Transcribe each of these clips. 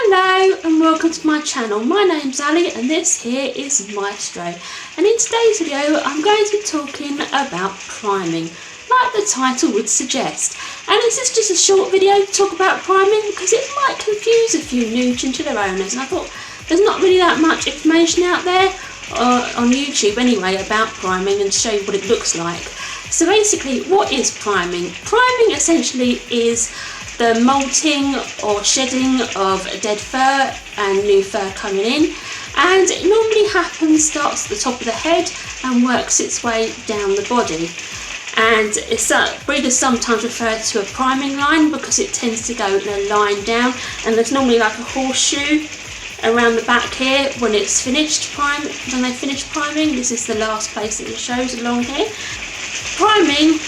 Hello and welcome to my channel. My name's Ali and this here is Maestro, and in today's video I'm going to be talking about priming, like the title would suggest. And this is just a short video to talk about priming because it might confuse a few new chinchilla owners, and I thought there's not really that much information out there on YouTube anyway about priming and show you what it looks like. So basically, what is priming? Priming essentially is the moulting or shedding of dead fur and new fur coming in, and it normally starts at the top of the head and works its way down the body. And breeders sometimes refer to a priming line because it tends to go in a line down, and there's normally like a horseshoe around the back here when it's finished when they finish priming. This is the last place that it shows along here. Priming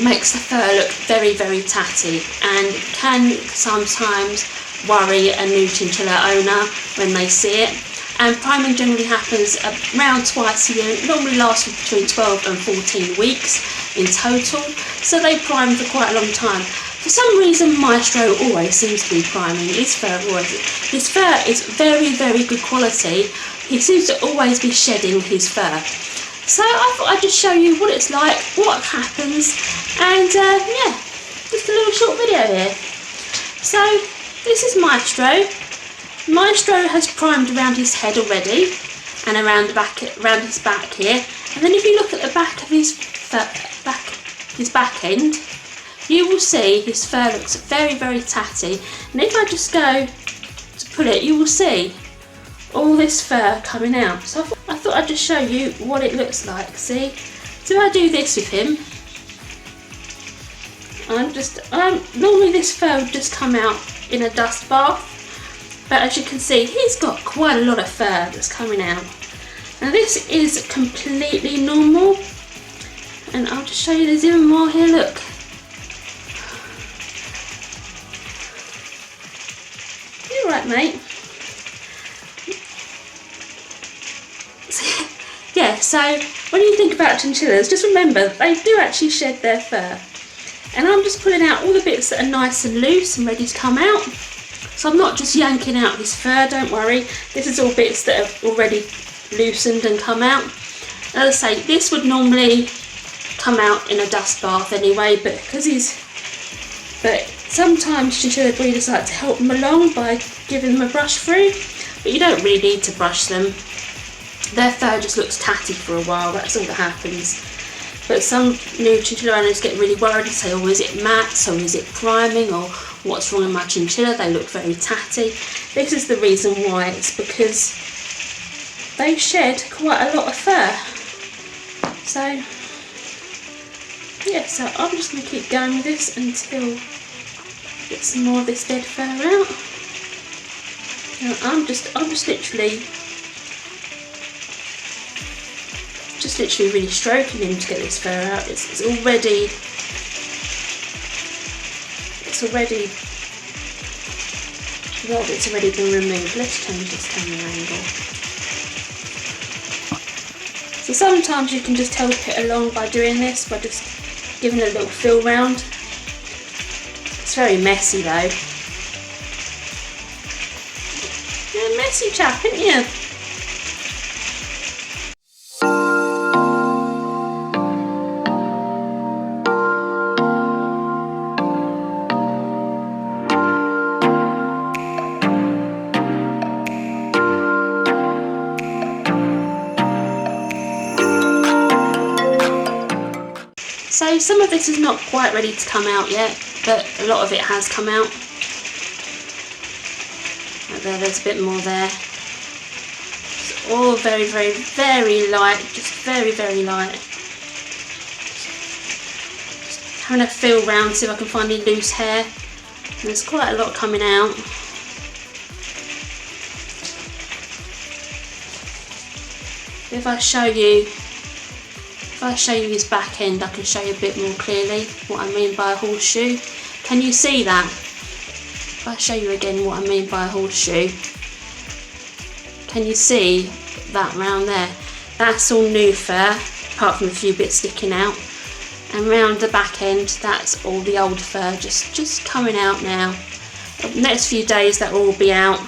makes the fur look very, very tatty and can sometimes worry a new chinchilla owner when they see it. And priming generally happens around twice a year. It normally lasts for between 12 and 14 weeks in total, so they prime for quite a long time. For some reason, Maestro always seems to be priming his fur. His fur is very, very good quality. He seems to always be shedding his fur. So I thought I'd just show you what it's like, what happens, and yeah, just a little short video here. So this is Maestro. Maestro has primed around his head already and around his back here. And then if you look at the back of his back end, you will see his fur looks very, very tatty. And if I just go to pull it, you will see all this fur coming out. So I thought I'd just show you what it looks like. See, so I do this with him. Normally this fur would just come out in a dust bath, but as you can see, he's got quite a lot of fur that's coming out. Now this is completely normal, and I'll just show you there's even more here. Look. You're right, mate. Yeah, so when you think about chinchillas, just remember they do actually shed their fur. And I'm just pulling out all the bits that are nice and loose and ready to come out. So I'm not just yanking out his fur, don't worry. This is all bits that have already loosened and come out. As I say, this would normally come out in a dust bath anyway, but sometimes chinchilla breeders like to help them along by giving them a brush through, but you don't really need to brush them. Their fur just looks tatty for a while, that's all that happens. But some new chinchilla owners get really worried and say, oh, is it mats or is it priming, or what's wrong with my chinchilla, they look very tatty. This is the reason why. It's because they shed quite a lot of fur. So yeah, so I'm just going to keep going with this until I get some more of this dead fur out. Now, I'm just literally really stroking him to get this fur out. It's already a lot of it's already been removed. Let's change this camera angle. So sometimes you can just help it along by doing this, by just giving it a little feel round. It's very messy though. You're a messy chap, aren't you? So some of this is not quite ready to come out yet, but a lot of it has come out. Right there's a bit more there. It's all very, very, very light, just very, very light. Just having a feel round, see if I can find any loose hair. And there's quite a lot coming out. If I show you his back end, I can show you a bit more clearly what I mean by a horseshoe. Can you see that? If I show you again what I mean by a horseshoe, can you see that round there? That's all new fur, apart from a few bits sticking out. And round the back end, that's all the old fur just coming out now. The next few days that will all be out,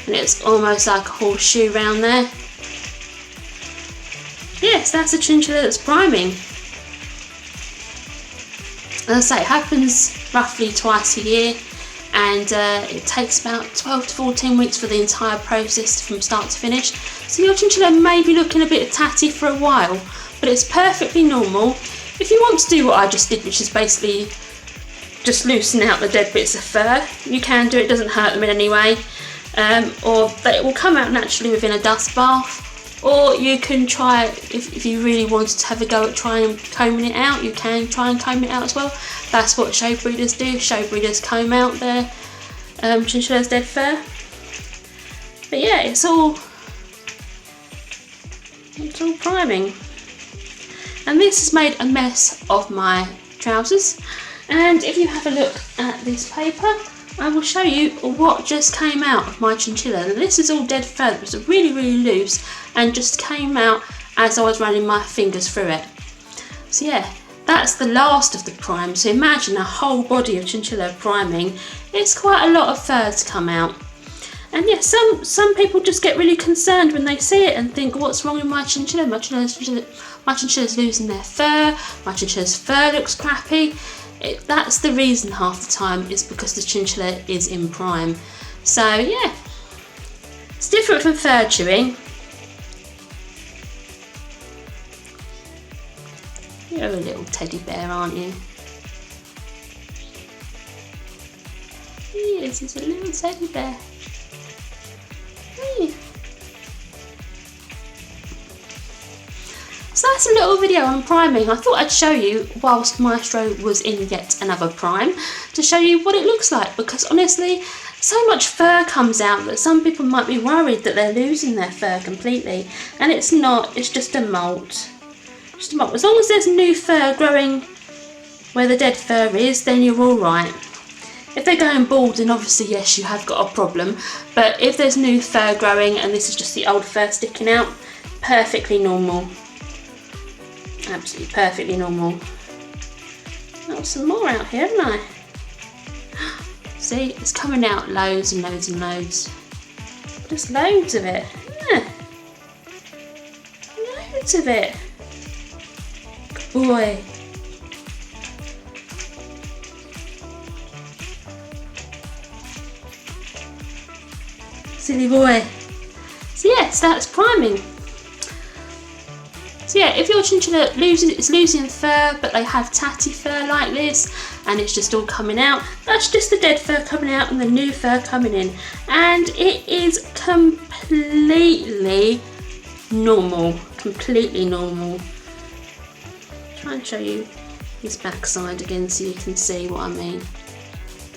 and it's almost like a horseshoe round there. Yes, that's a chinchilla that's priming. As I say, it happens roughly twice a year, and it takes about 12 to 14 weeks for the entire process from start to finish. So your chinchilla may be looking a bit tatty for a while, but it's perfectly normal. If you want to do what I just did, which is basically just loosen out the dead bits of fur, you can do it. It doesn't hurt them in any way, or it will come out naturally within a dust bath. Or you can try, if you really wanted to have a go at trying combing it out, you can try and comb it out as well. That's what show breeders do. Show breeders comb out their chinchilla's dead fur. But yeah, it's all priming. And this has made a mess of my trousers. And if you have a look at this paper, I will show you what just came out of my chinchilla. And this is all dead fur that was really, really loose and just came out as I was running my fingers through it. So yeah, that's the last of the prime. So imagine a whole body of chinchilla priming. It's quite a lot of fur to come out. And yeah, some people just get really concerned when they see it and think, what's wrong with my chinchilla? My chinchilla's losing their fur, my chinchilla's fur looks crappy. That's the reason half the time, is because the chinchilla is in prime. So yeah, it's different from fur chewing. You're a little teddy bear, aren't you? Yes, he's a little teddy bear. Hey. So that's a little video on priming. I thought I'd show you whilst Maestro was in yet another prime, to show you what it looks like, because honestly, so much fur comes out that some people might be worried that they're losing their fur completely, and it's not. It's just a molt. Just a molt. As long as there's new fur growing where the dead fur is, then you're all right. If they're going bald, then obviously yes, you have got a problem. But if there's new fur growing and this is just the old fur sticking out, perfectly normal. Absolutely perfectly normal. Got some more out here, haven't I? See, it's coming out loads and loads and loads. Just loads of it. Yeah. Loads of it. Good boy. Silly boy. So yes, that's priming. So yeah, if your chinchilla is losing fur, but they have tatty fur like this, and it's just all coming out, that's just the dead fur coming out and the new fur coming in. And it is completely normal, completely normal. Try and show you his backside again so you can see what I mean.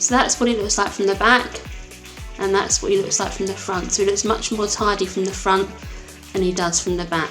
So that's what he looks like from the back, and that's what he looks like from the front. So he looks much more tidy from the front than he does from the back.